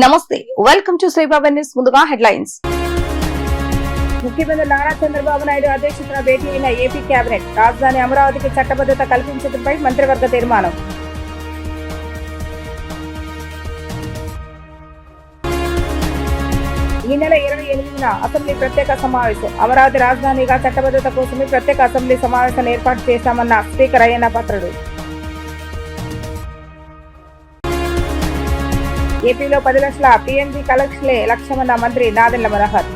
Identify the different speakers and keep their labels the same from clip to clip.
Speaker 1: నమస్తే, welcome to Sri Baba news. ముందుగా headlines.
Speaker 2: ముఖ్యమంత్రి నారా చంద్రబాబు నాయుడు అధ్యక్షతన భేటీ అయిన ఏపీ కేబినెట్. రాజధాని అమరావతికి చట్టబద్ధత కల్పించడంపై మంత్రివర్గ తీర్మానం. ఈ నెల 28న అసెంబ్లీ ప్రత్యేక సమావేశం. అమరావతి రాజధానిగా చట్టబద్ధత కోసమే ప్రత్యేక అసెంబ్లీ సమావేశాన్ని ఏర్పాటు చేశామన్న స్పీకర్ అయ్యన్న పాత్రుడు. ఏపీలో 10 లక్షల పీఎన్జీ కలెక్షన్లే లక్ష్యమన్న మంత్రి నాదెండ్ల మనోహర్.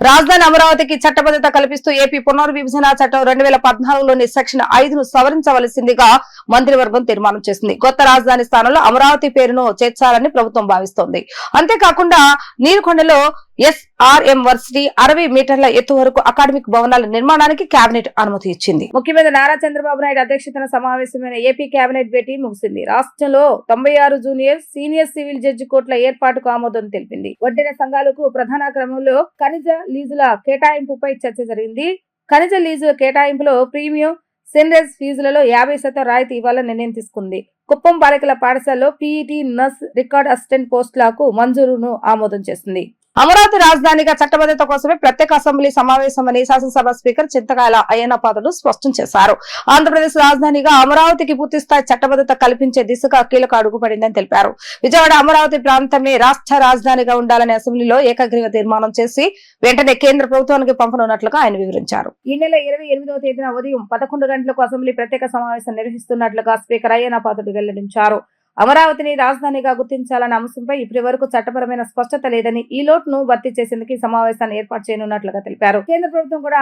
Speaker 1: రాజధాని అమరావతికి చట్టబద్ధత కల్పిస్తూ ఏపీ పునర్విభజన చట్టం 2014లోని సెక్షన్ 5ను సవరించవలసిందిగా మంత్రివర్గం తీర్మానం చేసింది. కొత్త రాజధాని స్థానంలో అమరావతి పేరును చేర్చాలని ప్రభుత్వం భావిస్తోంది. అంతేకాకుండా నీరుకొండలో ఎస్ఆర్ఎం వర్సిటీ 60 మీటర్ల ఎత్తు వరకు అకాడమిక్ భవనాల నిర్మాణానికి కేబినెట్ అనుమతి ఇచ్చింది.
Speaker 2: ముఖ్యమంత్రి నారా చంద్రబాబు నాయుడు అధ్యక్షతన సమావేశమైన ఏపీ కేబినెట్ భేటీ ముగిసింది. రాష్ట్రంలో 96 జూనియర్ సీనియర్ సివిల్ జడ్జి కోర్టుల ఏర్పాటుకు ఆమోదం తెలిపింది. వడ్డీన సంఘాలకు ప్రధాన క్రమంలో ఖనిజ లీజుల కేటాయింపుపై చర్చ జరిగింది. ఖనిజ లీజుల కేటాయింపులో ప్రీమియం సెన్రెజ్ ఫీజులలో 50% రాయితీ ఇవ్వాలని నిర్ణయం తీసుకుంది. కుప్పం బాలికల పాఠశాలలో పీఈటీ నర్స్ రికార్డ్ అసిస్టెంట్ పోస్టులకు మంజూరును ఆమోదం చేసింది.
Speaker 1: అమరావతి రాజధానిగా చట్టబద్ధత కోసమే ప్రత్యేక అసెంబ్లీ సమావేశమని శాసనసభ స్పీకర్ చింతకాయల అయ్యన్న పాత్రుడు స్పష్టం చేశారు. ఆంధ్రప్రదేశ్ రాజధానిగా అమరావతికి పూర్తిస్థాయి చట్టబద్ధత కల్పించే దిశగా కీలక అడుగు పడిందని తెలిపారు. విజయవాడ అమరావతి ప్రాంతమే రాష్ట్ర రాజధానిగా ఉండాలని అసెంబ్లీలో ఏకగ్రీవ తీర్మానం చేసి వెంటనే కేంద్ర ప్రభుత్వానికి పంపనున్నట్లుగా ఆయన వివరించారు.
Speaker 2: ఈ నెల 28వ తేదీన ఉదయం 11 గంటలకు అసెంబ్లీ ప్రత్యేక సమావేశం నిర్వహిస్తున్నట్లుగా స్పీకర్ అయ్యన్న పాత్రుడు వెల్లడించారు. అమరావతిని రాజధానిగా గుర్తించాలన్న అంశంపై ఇప్పటి వరకు చట్టపరమైన స్పష్టత లేదని, ఈ లోటును భర్తీ చేసేందుకు ఈ సమావేశాన్ని ఏర్పాటు చేయనున్నట్లుగా తెలిపారు. కేంద్ర ప్రభుత్వం కూడా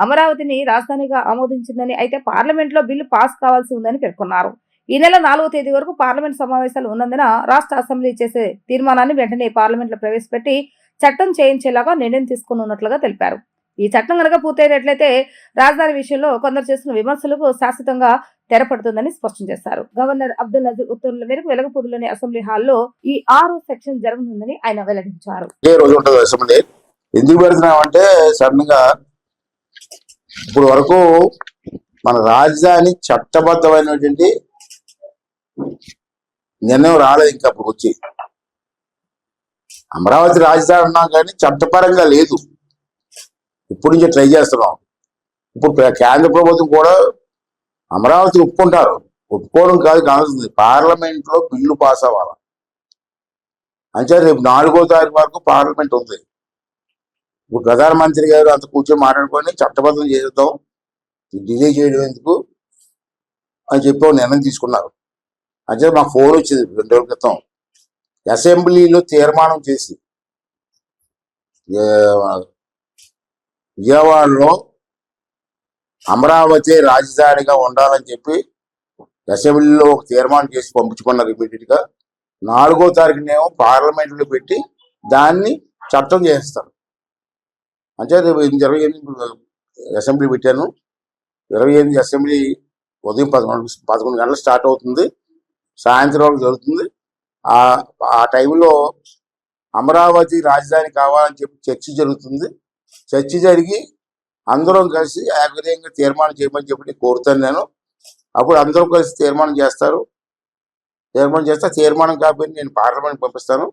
Speaker 2: అమరావతిని రాజధానిగా ఆమోదించిందని, అయితే పార్లమెంట్ లో బిల్లు పాస్ కావాల్సి ఉందని పేర్కొన్నారు. ఈ నెల 4వ తేదీ వరకు పార్లమెంట్ సమావేశాలు ఉన్నందున రాష్ట్ర అసెంబ్లీ చేసే తీర్మానాన్ని వెంటనే పార్లమెంట్ లో ప్రవేశపెట్టి చట్టం చేయించేలాగా నిర్ణయం తీసుకున్నట్లుగా తెలిపారు. ఈ చట్టం కనుక పూర్తయినట్లయితే రాజధాని విషయంలో కొందరు చేస్తున్న విమర్శలకు శాశ్వతంగా తెరపడుతుందని స్పష్టం చేశారు. గవర్నర్ అబ్దుల్ నజీర్ ఉత్తర్వుల మేరకు వెలగపూడిలోని అసెంబ్లీ హాల్లో ఈ 6వ సెక్షన్ జరగనుందని ఆయన వెల్లడించారు.
Speaker 3: ఎందుకు పెడుతున్నామంటే సడన్ గా ఇప్పుడు వరకు మన రాజధాని చట్టబద్ధమైనటువంటి నిర్ణయం రాలేదు. ఇంకా అప్పుడు వచ్చి అమరావతి రాజధాని ఉన్నాం కానీ చట్టపరంగా లేదు. ఇప్పుడు నుంచి ట్రై చేస్తున్నాం. ఇప్పుడు కేంద్ర ప్రభుత్వం కూడా అమరావతి ఒప్పుకుంటారు. ఒప్పుకోవడం కాదు కావాల్సింది పార్లమెంట్ లో బిల్లు పాస్ అవ్వాలి. అంటే రేపు 4వ తారీఖు వరకు పార్లమెంట్ ఉంది. ఇప్పుడు ప్రధానమంత్రి గారు అంత కూర్చొని మాట్లాడుకొని చట్టబద్ధం చేద్దాం, డిలే చేయడం ఎందుకు అని చెప్పి నిర్ణయం తీసుకున్నారు. అంటే మాకు ఫోన్ వచ్చింది 2 రోజుల క్రితం. అసెంబ్లీలో తీర్మానం చేసి విజయవాడలో అమరావతి రాజధానిగా ఉండాలని చెప్పి అసెంబ్లీలో ఒక తీర్మానం చేసి పంపించుకున్నారు. ఇమీడియట్ గా 4వ తారీఖునేమో పార్లమెంట్ లో పెట్టి దాన్ని చట్టం చేస్తారు. అంటే రేపు 28 అసెంబ్లీ పెట్టాను. 28 అసెంబ్లీ ఉదయం 11 గంటలకు స్టార్ట్ అవుతుంది, సాయంత్రం వరకు జరుగుతుంది. ఆ టైంలో అమరావతి రాజధాని కావాలని చెప్పి చర్చ జరుగుతుంది. చర్చ జరిగి అందరం కలిసి ఏకగ్రీవంగా తీర్మానం చేయమని చెప్పి కోరుతాను నేను. అప్పుడు అందరం కలిసి తీర్మానం చేస్తారు. తీర్మానం చేస్తే తీర్మానం కాపీ నేను పార్లమెంట్ పంపిస్తాను.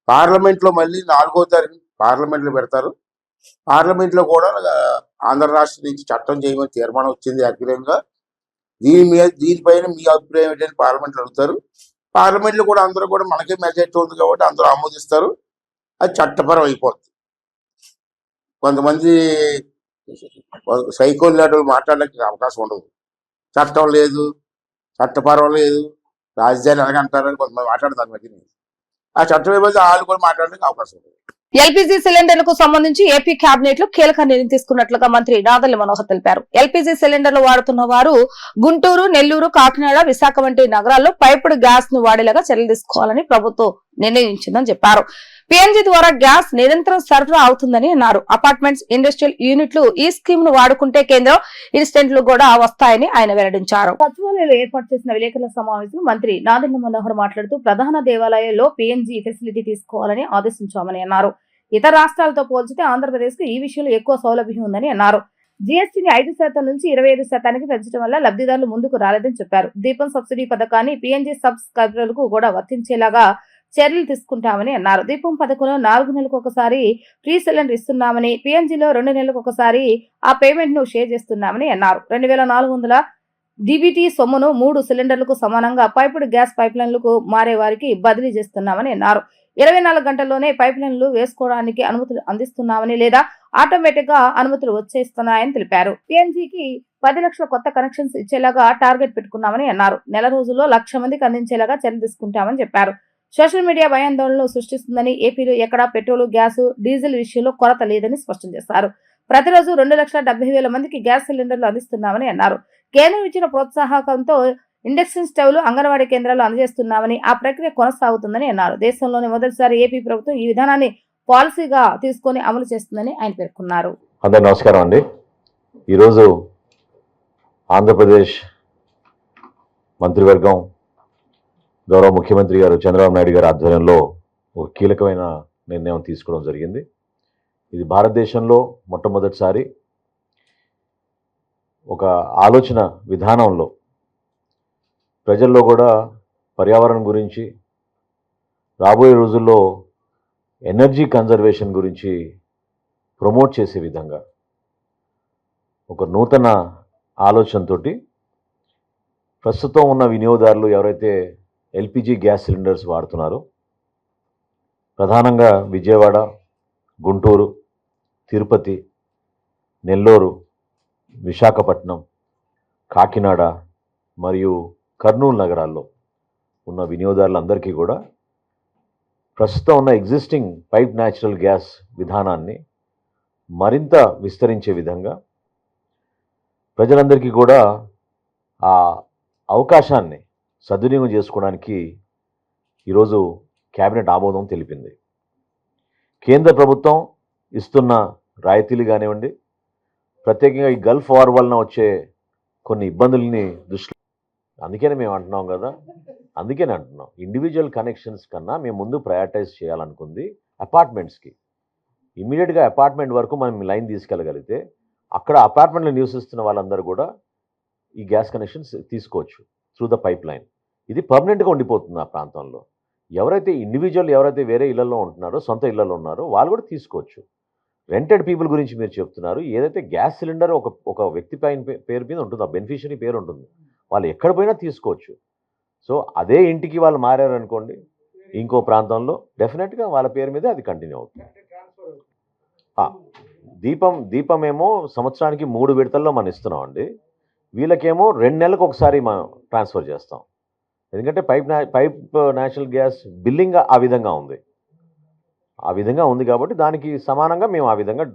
Speaker 3: పార్లమెంట్ లో మళ్ళీ 4వ తారీఖు పార్లమెంట్ లో పెడతారు. పార్లమెంట్ లో కూడా ఆంధ్ర రాష్ట్రం నుంచి చట్టం చేయమని తీర్మానం వచ్చింది ఏకగ్రీవంగా. దీనిపైన మీ అభిప్రాయం ఏంటని పార్లమెంట్ లో అడుగుతారు. పార్లమెంట్ లో కూడా అందరూ కూడా మనకే మెజారిటీ ఉంది కాబట్టి అందరూ ఆమోదిస్తారు. అది చట్టపరం అయిపోతుంది. కొంతమంది సైకోల్ లాంటి మాట్లాడడానికి అవకాశం ఉండదు. చట్టం లేదు, చట్టపరం లేదు, రాజధాని ఎలాగంటారని కొంతమంది మాట్లాడతారు. మధ్య ఆ చట్టం ఏమైతే వాళ్ళు కూడా మాట్లాడడానికి అవకాశం ఉండదు.
Speaker 1: ఎల్పీజీ సిలిండర్లకు సంబంధించి ఏపీ కేబినెట్ లో కీలక నిర్ణయం తీసుకున్నట్లుగా మంత్రి నాదెండ్ల మనోహర్ తెలిపారు. ఎల్పీజీ సిలిండర్లు వాడుతున్న వారు గుంటూరు, నెల్లూరు, కాకినాడ, విశాఖ వంటి నగరాల్లో పైపుడు గ్యాస్ ను వాడేలాగా చర్యలు తీసుకోవాలని ప్రభుత్వం నిర్ణయించిందని చెప్పారు. పీఎన్జీ ద్వారా గ్యాస్ నిరంతరం సరఫరా అవుతుందని అన్నారు. అపార్ట్మెంట్స్, ఇండస్ట్రియల్ యూనిట్లు ఈ స్కీమ్ ను వాడుకుంటే కేంద్రం ఇన్స్టెంట్లు కూడా వస్తాయని ఆయన వెల్లడించారు.
Speaker 2: సచివాలయంలో ఏర్పాటు చేసిన విలేకరుల సమావేశం మంత్రి నాదెండ్ల మనోహర్ మాట్లాడుతూ ప్రధాన దేవాలయాల్లో పీఎన్జీ ఫెసిలిటీ తీసుకోవాలని ఆదేశించామని అన్నారు. ఇతర రాష్ట్రాలతో పోల్చితే ఆంధ్రప్రదేశ్ కు ఈ విషయంలో ఎక్కువ సౌలభ్యం ఉందని అన్నారు. జీఎస్టీని 5% నుంచి 25% పెంచడం వల్ల లబ్ధిదారులు ముందుకు రాలేదని చెప్పారు. దీపం సబ్సిడీ పథకాన్ని పీఎన్జీ సబ్స్క్రైబర్లకు కూడా వర్తించేలాగా చర్యలు తీసుకుంటామని అన్నారు. దీపం పథకంలో 4 నెలలకు ఒకసారి ఫ్రీ సిలిండర్ ఇస్తున్నామని, పీఎన్జీలో 2 నెలలకు ఒకసారి ఆ పేమెంట్ ను షేర్ చేస్తున్నామని అన్నారు. 2400 డీబీటీ సొమ్మును 3 సిలిండర్లకు సమానంగా పైపుడు గ్యాస్ పైప్లైన్లకు మారే వారికి బదిలీ చేస్తున్నామని అన్నారు. 24 గంటల్లోనే పైప్లైన్లు వేసుకోవడానికి అనుమతులు అందిస్తున్నామని లేదా ఆటోమేటిక్ గా అనుమతులు వచ్చేస్తున్నాయని తెలిపారు. పీఎన్జీకి 10 లక్షల కొత్త కనెక్షన్స్ ఇచ్చేలాగా టార్గెట్ పెట్టుకున్నామని అన్నారు. నెల రోజుల్లో 1,00,000 మందికి అందించేలాగా చర్యలు తీసుకుంటామని చెప్పారు. సోషల్ మీడియా భయాందోళనలు సృష్టిస్తుందని, ఏపీలో ఎక్కడా పెట్రోల్, గ్యాస్, డీజిల్ విషయంలో కొరత లేదని స్పష్టం చేశారు. ప్రతిరోజు 2,70,000 మందికి గ్యాస్ సిలిండర్లు అందిస్తున్నామని అన్నారు. కేంద్రం ఇచ్చిన ప్రోత్సాహకంతో ఇండక్షన్ స్టవ్లు అంగన్వాడీ కేంద్రాలు అందజేస్తున్నామని, ఆ ప్రక్రియ కొనసాగుతుందని అన్నారు. దేశంలోనే మొదటిసారి ఏపీ ప్రభుత్వం ఈ విధానాన్ని పాలసీగా తీసుకొని అమలు చేస్తుందని ఆయన పేర్కొన్నారు.
Speaker 4: అందరికీ నమస్కారం అండి. ఈరోజు ఆంధ్రప్రదేశ్ మంత్రివర్గం గౌరవ ముఖ్యమంత్రి గారు చంద్రబాబు నాయుడు గారి ఆధ్వర్యంలో ఒక కీలకమైన నిర్ణయం తీసుకోవడం జరిగింది. ఇది భారతదేశంలో మొట్టమొదటిసారి ఒక ఆలోచన విధానంలో ప్రజల్లో కూడా పర్యావరణం గురించి, రాబోయే రోజుల్లో ఎనర్జీ కన్జర్వేషన్ గురించి ప్రమోట్ చేసే విధంగా ఒక నూతన ఆలోచనతోటి ప్రస్తుతం ఉన్న వినియోగదారులు ఎవరైతే ఎల్పిజి గ్యాస్ సిలిండర్స్ వాడుతున్నారో, ప్రధానంగా విజయవాడ, గుంటూరు, తిరుపతి, నెల్లూరు, విశాఖపట్నం, కాకినాడ మరియు కర్నూలు నగరాల్లో ఉన్న వినియోగదారులందరికీ కూడా ప్రస్తుతం ఉన్న ఎగ్జిస్టింగ్ పైప్ న్యాచురల్ గ్యాస్ విధానాన్ని మరింత విస్తరించే విధంగా ప్రజలందరికీ కూడా ఆ అవకాశాన్ని సద్వినియోగం చేసుకోవడానికి ఈరోజు కేబినెట్ ఆమోదం తెలిపింది. కేంద్ర ప్రభుత్వం ఇస్తున్న రాయితీలు కానివ్వండి, ప్రత్యేకంగా ఈ గల్ఫ్ వార్ వలన వచ్చే కొన్ని ఇబ్బందుల్ని దృష్టిలో, అందుకనే మేము అంటున్నాం కదా, అందుకనే అంటున్నాం ఇండివిజువల్ కనెక్షన్స్ కన్నా మేము ముందు ప్రయారిటైజ్ చేయాలనుకుంది అపార్ట్మెంట్స్కి. ఇమీడియట్గా అపార్ట్మెంట్ వరకు మనం లైన్ తీసుకెళ్ళగలిగితే అక్కడ అపార్ట్మెంట్లో నివసిస్తున్న వాళ్ళందరూ కూడా ఈ గ్యాస్ కనెక్షన్స్ తీసుకోవచ్చు త్రూ ద పైప్ లైన్. ఇది పర్మనెంట్గా ఉండిపోతుంది ఆ ప్రాంతంలో. ఎవరైతే వేరే ఇళ్లలో ఉంటున్నారో, సొంత ఇళ్లలో ఉన్నారో వాళ్ళు కూడా తీసుకోవచ్చు. రెంటెడ్ పీపుల్ గురించి మీరు చెప్తున్నారు. ఏదైతే గ్యాస్ సిలిండర్ ఒక వ్యక్తి పేరు మీద ఉంటుంది, ఆ బెనిఫిషరీ పేరు ఉంటుంది, వాళ్ళు ఎక్కడ పోయినా తీసుకోవచ్చు. సో అదే ఇంటికి వాళ్ళు మారారనుకోండి ఇంకో ప్రాంతంలో, డెఫినెట్గా వాళ్ళ పేరు మీదే అది కంటిన్యూ అవుతుంది. దీపం ఏమో సంవత్సరానికి 3 విడతల్లో మనం ఇస్తున్నాం అండి. వీళ్ళకేమో 2 నెలలకు ఒకసారి మనం ట్రాన్స్ఫర్ చేస్తాం. ఎందుకంటే పైప్ న్యాచురల్ గ్యాస్ బిల్లింగ్ ఆ విధంగా ఉంది కాబట్టి దానికి సమానంగా మేము ఆ విధంగా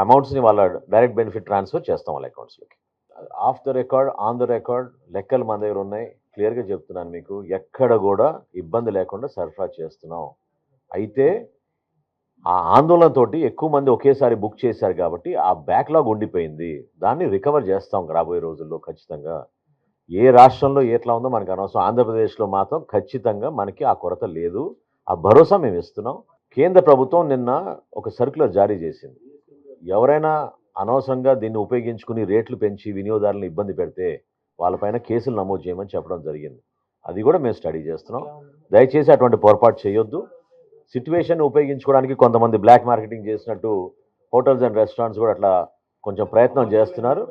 Speaker 4: అమౌంట్స్ని వాళ్ళ డైరెక్ట్ బెనిఫిట్ ట్రాన్స్ఫర్ చేస్తాం వాళ్ళ అకౌంట్స్లోకి. Off the record, on the record లెక్కలు మన దగ్గర ఉన్నాయి. క్లియర్గా చెప్తున్నాను మీకు, ఎక్కడ కూడా ఇబ్బంది లేకుండా సరఫరా చేస్తున్నాం. అయితే ఆ ఆందోళనతోటి ఎక్కువ మంది ఒకేసారి బుక్ చేశారు కాబట్టి ఆ బ్యాక్లాగ్ ఉండిపోయింది. దాన్ని రికవర్ చేస్తాం రాబోయే రోజుల్లో ఖచ్చితంగా. ఏ రాష్ట్రంలో ఎట్లా ఉందో మనకు అనవసరం. ఆంధ్రప్రదేశ్లో మాత్రం ఖచ్చితంగా మనకి ఆ కొరత లేదు. ఆ భరోసా మేము ఇస్తున్నాం. కేంద్ర ప్రభుత్వం నిన్న ఒక సర్క్యులర్ జారీ చేసింది. ఎవరైనా అనవసరంగా దీన్ని ఉపయోగించుకుని రేట్లు పెంచి వినియోగదారులను ఇబ్బంది పెడితే వాళ్ళపైన కేసులు నమోదు చేయమని చెప్పడం జరిగింది. అది కూడా మేము స్టడీ చేస్తున్నాం. దయచేసి అటువంటి పొరపాటు చేయొద్దు. సిట్యువేషన్ ఉపయోగించుకోవడానికి కొంతమంది బ్లాక్ మార్కెటింగ్ చేసినట్టు హోటల్స్ అండ్ రెస్టారెంట్స్ కూడా అట్లా కొంచెం ప్రయత్నం చేస్తున్నారు.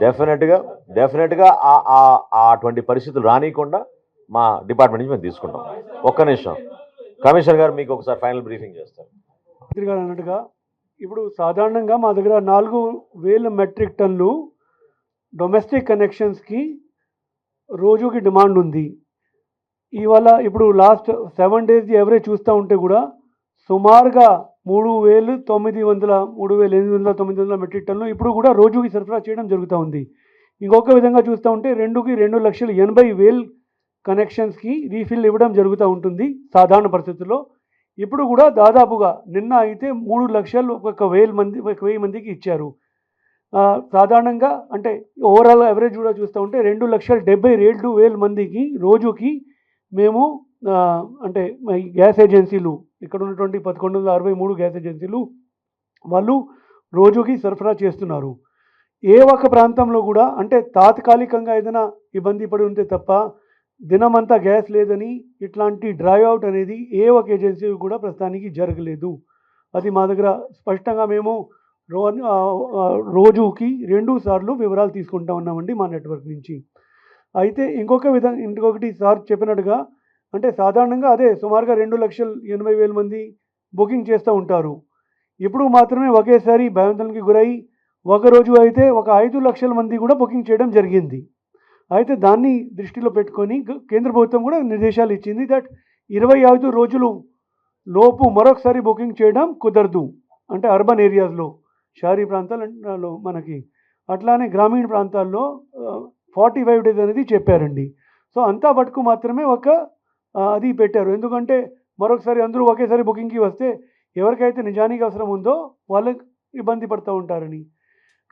Speaker 4: డెఫినెట్గా అటువంటి పరిస్థితులు రానియకుండా మా డిపార్ట్మెంట్ నుంచి మేము తీసుకుంటాం. ఒక్క నిమిషం, కమిషనర్ గారు మీకు ఒకసారి ఫైనల్ బ్రీఫింగ్ చేస్తారు.
Speaker 5: మంత్రి గారు అన్నట్టుగా ఇప్పుడు సాధారణంగా మా దగ్గర 4,000 మెట్రిక్ టన్నులు డొమెస్టిక్ కనెక్షన్స్కి రోజుకి డిమాండ్ ఉంది. ఇవాళ ఇప్పుడు లాస్ట్ 7 days ఎవరేజ్ చూస్తూ ఉంటే కూడా సుమారుగా 3,800 మెట్రిక్ టన్నులు ఇప్పుడు కూడా రోజుకి సరఫరా చేయడం జరుగుతూ ఉంది. ఇంకొక విధంగా చూస్తూ ఉంటే 2,80,000 కనెక్షన్స్కి రీఫిల్ ఇవ్వడం జరుగుతూ ఉంటుంది సాధారణ పరిస్థితుల్లో. ఇప్పుడు కూడా దాదాపుగా నిన్న అయితే 3,01,000 మందికి ఇచ్చారు. సాధారణంగా అంటే ఓవరాల్ అవరేజ్ కూడా చూస్తూ ఉంటే 2,77,000 మందికి రోజుకి మేము అంటే గ్యాస్ ఏజెన్సీలు, ఇక్కడ ఉన్నటువంటి 1163 గ్యాస్ ఏజెన్సీలు వాళ్ళు రోజుకి సరఫరా చేస్తున్నారు. ఏ ఒక్క ప్రాంతంలో కూడా అంటే తాత్కాలికంగా ఏదైనా ఇబ్బంది పడి ఉంటే తప్ప దినమంతా గ్యాస్ లేదని ఇట్లాంటి డ్రైవ్ అవుట్ అనేది ఏ ఒక్క ఏజెన్సీ కూడా ప్రస్తుతానికి జరగలేదు. అది మా దగ్గర స్పష్టంగా మేము రోజుకి 2 సార్లు వివరాలు తీసుకుంటా ఉన్నామండి మా నెట్వర్క్ నుంచి. అయితే ఇంకొకటి సార్ చెప్పినట్టుగా అంటే సాధారణంగా అదే సుమారుగా 2,80,000 మంది బుకింగ్ చేస్తూ ఉంటారు. ఇప్పుడు మాత్రమే ఒకేసారి భయాందోళనకి గురై ఒకరోజు అయితే ఒక 5 లక్షల మంది కూడా బుకింగ్ చేయడం జరిగింది. అయితే దాన్ని దృష్టిలో పెట్టుకొని కేంద్ర ప్రభుత్వం కూడా నిర్దేశాలు ఇచ్చింది దట్ 25 రోజులు లోపు మరొకసారి బుకింగ్ చేయడం కుదరదు. అంటే అర్బన్ ఏరియాస్లో షహరీ ప్రాంతాలలో మనకి అట్లానే గ్రామీణ ప్రాంతాల్లో 45 డేస్ అనేది చెప్పారండి. సో అంతా మటుకు మాత్రమే అది పెట్టారు. ఎందుకంటే మరొకసారి అందరూ ఒకేసారి బుకింగ్కి వస్తే ఎవరికైతే నిజానికి అవసరం ఉందో వాళ్ళకి ఇబ్బంది పడుతూ ఉంటారని.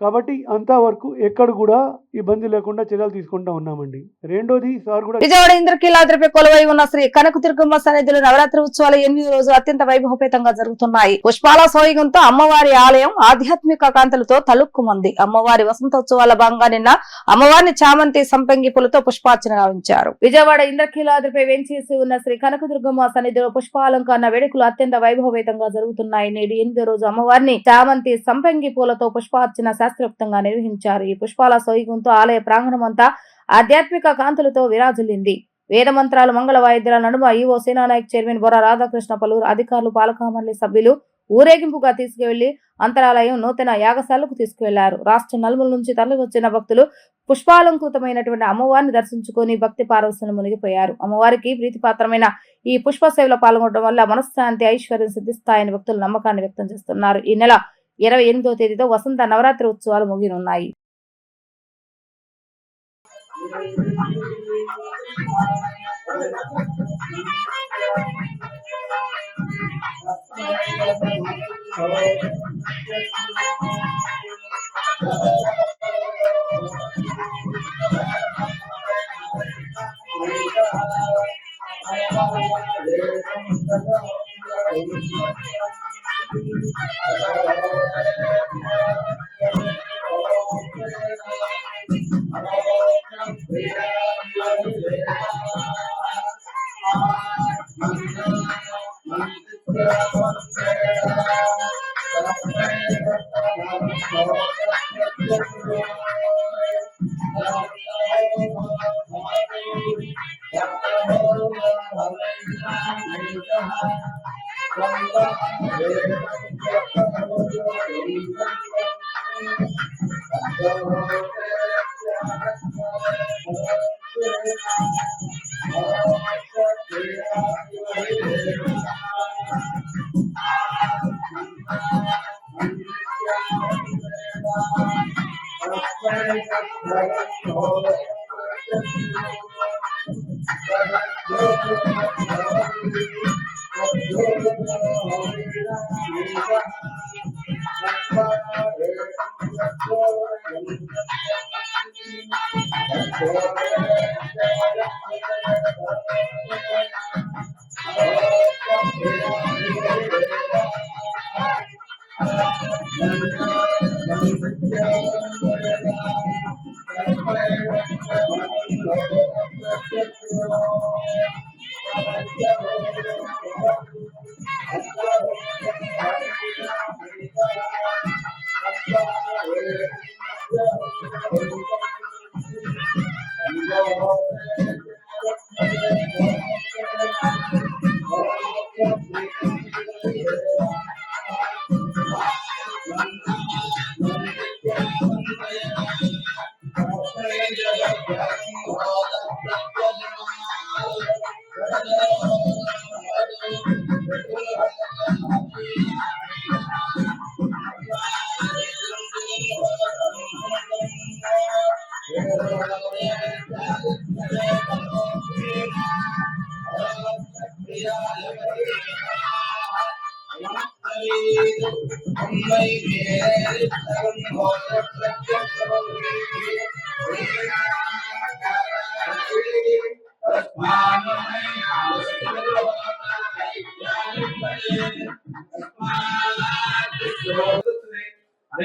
Speaker 5: కాబట్టి అంతవరకు ఎక్కడ కూడా ఇబ్బంది లేకుండా చర్యలు తీసుకుంటా ఉన్నామండి. రెండోది సార్ కూడా
Speaker 1: విజయవాడ ఇంద్రకీలాద్రిపై కొలువై ఉన్న శ్రీ కనకదుర్గమ్మ సన్నిధిలో నవరాత్రి ఉత్సవాలు 8వ రోజు అత్యంత వైభవపేతంగా జరుగుతున్నాయి. పుష్పాల సోయగంతో అమ్మవారి ఆలయం ఆధ్యాత్మిక కాంతులతో తలుక్కుమంది. అమ్మవారి వసంతోత్సవాల భాగంగా నిన్న అమ్మవారిని చామంతి సంపంగి పూలతో పుష్పార్చన గావించారు.
Speaker 2: విజయవాడ ఇంద్రకీలాద్రిపై వేంచేసి ఉన్న శ్రీ కనకదుర్గమ్మ సన్నిధిలో పుష్పాలంకరణ వేడుకలు అత్యంత వైభవపేతంగా జరుగుతున్నాయి. నేడు 8వ రోజు అమ్మవారిని చామంతి సంపంగి పూలతో పుష్పార్చన శాస్త్రోక్తంగా నిర్వహించారు. ఈ పుష్పాల సోయగంతో ఆలయ ప్రాంగణం అంతా ఆధ్యాత్మిక కాంతులతో విరాజిల్లింది. వేద మంత్రాలు, మంగళ వాయిద్యాల నడుమ ఈవో సేనానాయక్, చైర్మన్ బొర్రా రాధాకృష్ణ, పలువురు అధికారులు, పాలక మండలి సభ్యులు ఊరేగింపుగా తీసుకువెళ్లి అంతరాలయం నూతన యాగశాలకు తీసుకువెళ్లారు. రాష్ట్ర నలుమూల నుంచి తరలివచ్చిన భక్తులు పుష్పాలంకృతమైనటువంటి అమ్మవారిని దర్శించుకొని భక్తి పారవశ్యంలో మునిగిపోయారు. అమ్మవారికి ప్రీతిపాత్రమైన ఈ పుష్ప సేవలో పాల్గొనడం వల్ల మనశ్శాంతి, ఐశ్వర్యం సిద్ధిస్తాయని భక్తులు నమ్మకాన్ని వ్యక్తం చేస్తున్నారు. ఈ నెల 28వ తేదీతో వసంత నవరాత్రి ఉత్సవాలు ముగియనున్నాయి.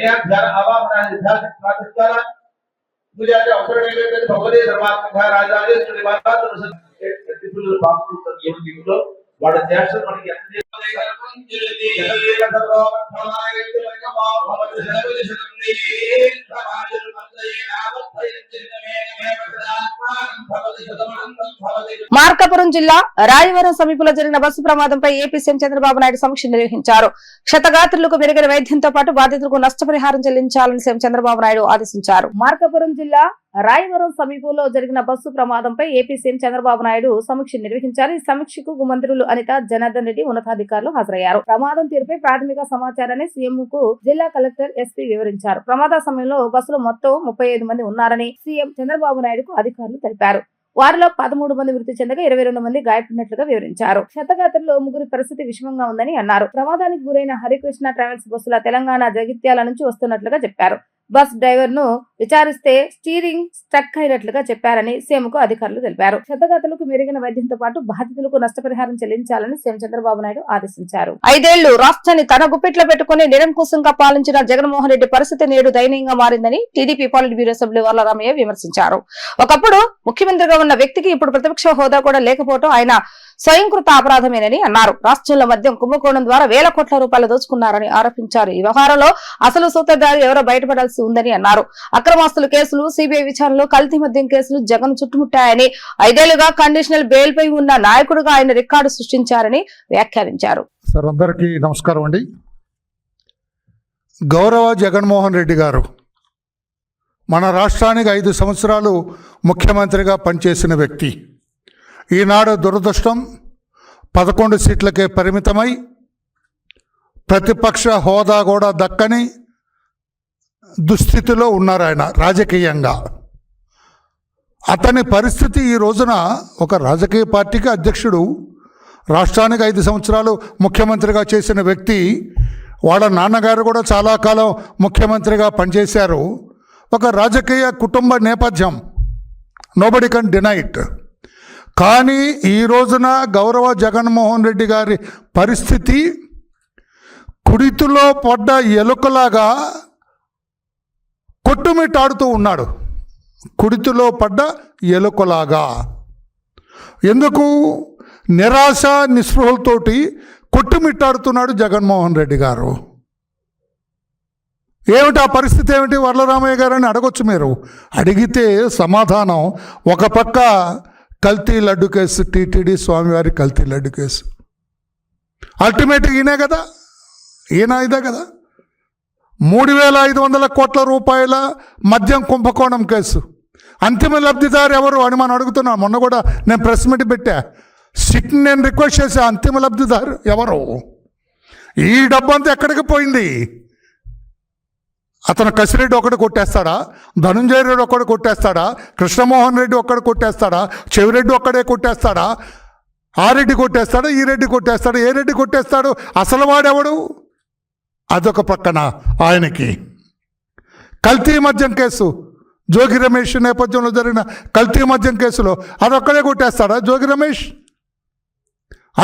Speaker 6: ध्यान आवाहना निर्धारित प्रातःकाल मुझे आज अवसर मिले भगवती धर्मात्मक राजादेश निवास प्रतिफल बापू योग वाड़ ध्यान మనకి
Speaker 1: మార్కాపురం జిల్లా రాయవరం సమీపంలో జరిగిన బస్సు ప్రమాదంపై ఏపీ సీఎం చంద్రబాబు నాయుడు సమీక్ష నిర్వహించారు. క్షతగాత్రులకు మెరుగైన వైద్యంతో పాటు బాధితులకు నష్టపరిహారం చెల్లించాలని సీఎం చంద్రబాబు నాయుడు ఆదేశించారు.
Speaker 2: మార్కాపురం జిల్లా రాయవరం సమీపంలో జరిగిన బస్సు ప్రమాదంపై ఏపీ సీఎం చంద్రబాబు నాయుడు సమీక్ష నిర్వహించారు. ఈ సమీక్షకు మంత్రులు అనిత, జనార్దన్ రెడ్డి ఉన్నతాధికారులు హాజరయ్యారు. ప్రమాదం తీరుపై ప్రాథమిక సమాచారాన్ని సీఎం కు జిల్లా కలెక్టర్ ఎస్పీ వివరించారు. ప్రమాద సమయంలో బస్సులో మొత్తం 35 మంది ఉన్నారని సీఎం చంద్రబాబు నాయుడుకు అధికారులు తెలిపారు. వారిలో 13 మంది మృతి చెందగా 22 మంది గాయపడినట్లుగా వివరించారు. క్షతగాత్రుల్లో 3 పరిస్థితి విషమంగా ఉందని అన్నారు. ప్రమాదానికి గురైన హరికృష్ణ ట్రావెల్స్ బస్సుల తెలంగాణ జగిత్యాల నుంచి వస్తున్నట్లుగా చెప్పారు. బస్ డ్రైవర్ ను విచారిస్తే స్టీరింగ్ స్టక్ అయినట్లుగా చెప్పారని సీఎంకు అధికారులు తెలిపారు. క్షతగాత్రులకు మెరుగైన వైద్యంతో పాటు బాధితులకు నష్టపరిహారం చెల్లించాలని సీఎం చంద్రబాబు నాయుడు ఆదేశించారు.
Speaker 1: 5 ఏళ్లు రాష్ట్రాన్ని తన గుప్పిట్లో పెట్టుకుని నిరంకుశంగా పాలించిన జగన్మోహన్ రెడ్డి పరిస్థితి నేడు దయనీయంగా మారిందని టీడీపీ పాలిట్ బ్యూరో సభ్యులు వర్లరామయ్య విమర్శించారు. ఒకప్పుడు ముఖ్యమంత్రిగా ఉన్న వ్యక్తికి ఇప్పుడు ప్రతిపక్ష హోదా కూడా లేకపోవడం ఆయన స్వయంకృత అపరాధమేనని అన్నారు. రాష్ట్రంలో మద్యం కుంభకోణం ద్వారా వేల కోట్ల రూపాయలు దోచుకున్నారని ఆరోపించారు. ఈ వ్యవహారంలో అసలు సూత్రధారి ఎవరో బయటపడాల్సి ఉందని అన్నారు. అక్రమాస్తుల కేసులు, సిబిఐ విచారణలో కల్తీ మద్యం కేసులు జగన్ చుట్టుముట్టాయని, 5 ఏళ్లుగా కండిషనల్ బెయిల్ పై ఉన్న నాయకుడిగా ఆయన రికార్డు సృష్టించారని వ్యాఖ్యానించారు.
Speaker 7: సార్, అందరికీ నమస్కారం అండి. గౌరవ జగన్మోహన్ రెడ్డి గారు మన రాష్ట్రానికి 5 సంవత్సరాలు ముఖ్యమంత్రిగా పనిచేసిన వ్యక్తి. ఈనాడు దురదృష్టం 11 సీట్లకే పరిమితమై ప్రతిపక్ష హోదా కూడా దక్కని దుస్థితిలో ఉన్నారు ఆయన రాజకీయంగా. అతని పరిస్థితి ఈ రోజున ఒక రాజకీయ పార్టీకి అధ్యక్షుడు, రాష్ట్రానికి 5 సంవత్సరాలు ముఖ్యమంత్రిగా చేసిన వ్యక్తి, వాళ్ళ నాన్నగారు కూడా చాలా కాలం ముఖ్యమంత్రిగా పనిచేశారు. ఒక రాజకీయ కుటుంబ నేపథ్యం, నోబడి కెన్ డినై ఇట్. కానీ ఈ రోజున గౌరవ జగన్మోహన్ రెడ్డి గారి పరిస్థితి కుడితిలో పడ్డ ఎలుకలాగా కొట్టుమిట్టాడుతూ ఉన్నాడు. కుడితిలో పడ్డ ఎలుకలాగా. ఎందుకు? నిరాశ నిస్పృహలతోటి కొట్టుమిట్టాడుతున్నాడు జగన్మోహన్ రెడ్డి గారు. ఏమిటి ఆ పరిస్థితి? ఏమిటి వర్లరామయ్య గారు అని అడగొచ్చు మీరు. అడిగితే సమాధానం, ఒక పక్క కల్తీ లడ్డు కేసు, టీటీడీ స్వామివారి కల్తీ లడ్డు కేసు. అల్టిమేట్గా ఈయనే కదా, ఇదే కదా. 3,500 కోట్ల రూపాయల మద్యం కుంభకోణం కేసు. అంతిమ లబ్ధిదారు ఎవరు అని మనం అడుగుతున్నాం. మొన్న కూడా నేను ప్రెస్ మీట్ పెట్టా. సిట్ని నేను రిక్వెస్ట్ చేసా, అంతిమ లబ్ధిదారు ఎవరు? ఈ డబ్బు అంతా ఎక్కడికి పోయింది? అతను కసిరెడ్డి ఒక్కడు కొట్టేస్తాడా? ధనుంజయ రెడ్డి ఒక్కడు కొట్టేస్తాడా? కృష్ణమోహన్ రెడ్డి ఒక్కడు కొట్టేస్తాడా? చెవిరెడ్డి ఒక్కడే కొట్టేస్తాడా? ఆ రెడ్డి కొట్టేస్తాడా? ఈ రెడ్డి కొట్టేస్తాడా? ఏ రెడ్డి కొట్టేస్తాడు? అసలు వాడెవడు? అదొక పక్కన ఆయనకి. కల్తీ మద్యం కేసు, జోగి రమేష్ నేపథ్యంలో జరిగిన కల్తీ మద్యం కేసులో అదొక్కడే కొట్టేస్తాడా జోగి రమేష్?